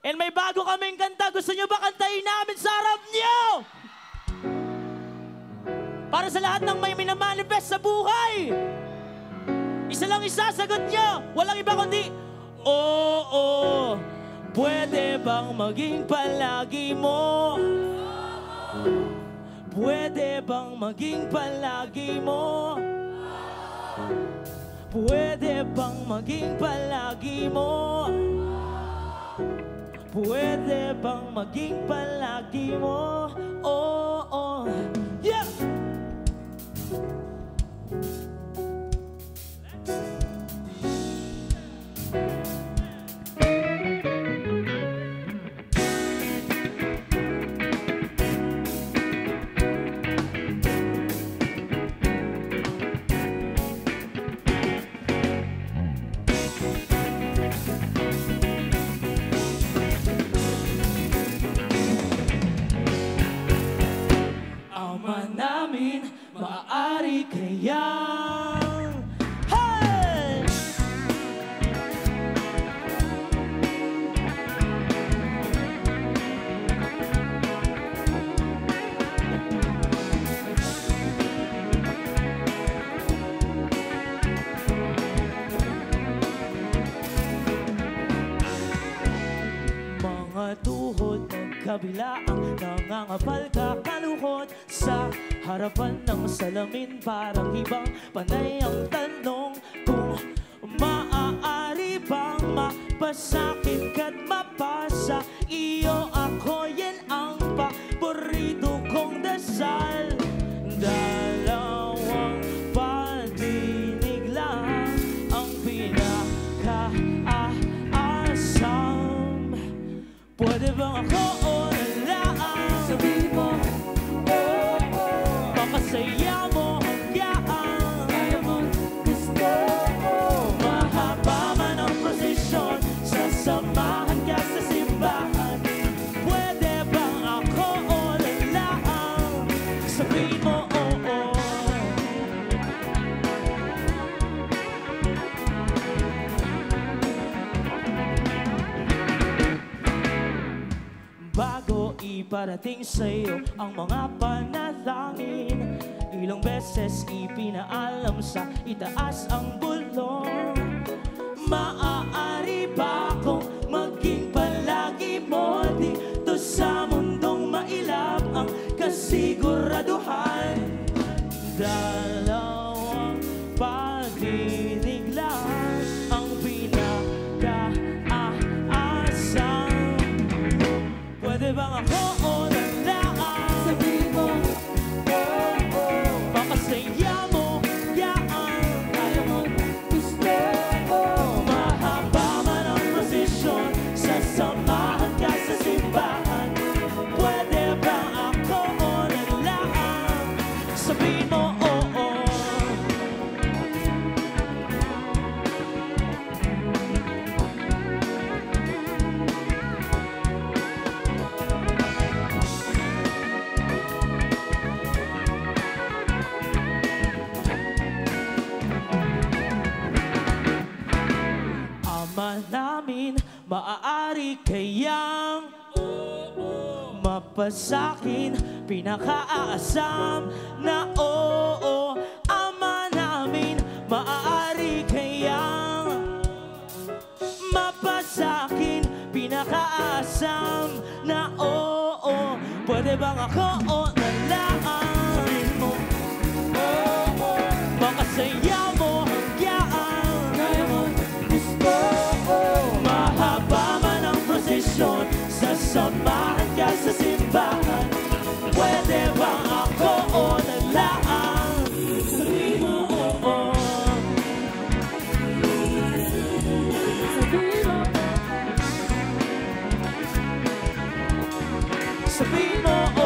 And may bago kaming kanta. Gusto nyo ba kantahin namin sa harap nyo? Para sa lahat ng may minamanifest sa buhay. Isa lang isasagot nyo. Walang iba kundi, oo. Pwede bang maging palagi mo? Pwede bang maging palagi mo? Pwede bang maging palagi mo? Pwede bang maging palagi mo? Oh, yeah! Maaari kayang hey! Mga tuhod nagkabilaang nangangapal kakaluhod sa harapan ng salamin, parang ibang panay ang tanong kung maaari bang mapasakit ka't mapasa iyo ako. Yan ang paborito kong dasal. Dalawang pagdinig lang ang pinaka-asam. Pwede bang ako o nalaan? Sabihin mo, saya mo hanggang kaya mo gusto mo. Mahaba man ang prosesyon, sasamahan ka sa simbahan. Pwede bang ako o lalaan? Sabihin mo oo. Bago iparating sa'yo ang mga panalangin, ilang beses ipinaalam sa itaas ang bulong. Maaari ba akong maging palagi mo dito sa mundong mailap ang kasiguraduhan? Dalawang pagdinig lang ang pinaka-asam. Pwede bang ako o nalaan? Sabihin mo, baka saya mo, yaan, kaya mo, gusto mo. Mahaba man ang prosesyon, sasamahan ka sa simbahan. Pwede bang ako o nalaan? Sabihin mo, oo. Ama namin, maaari kayang mapasakin pinaka-aasam na oo. Ama namin, maaari kayang mapasakin pinaka-aasam na oo. Pwede bang ako o nalaan mo? Oo, baka saya mo hanggang kaya mo gusto. Mahaba man ang prosesyon, sasamahan ka sa simbahan. Pwede bang ako o nalaan? Sabihin mo oo. Sabihin mo oo.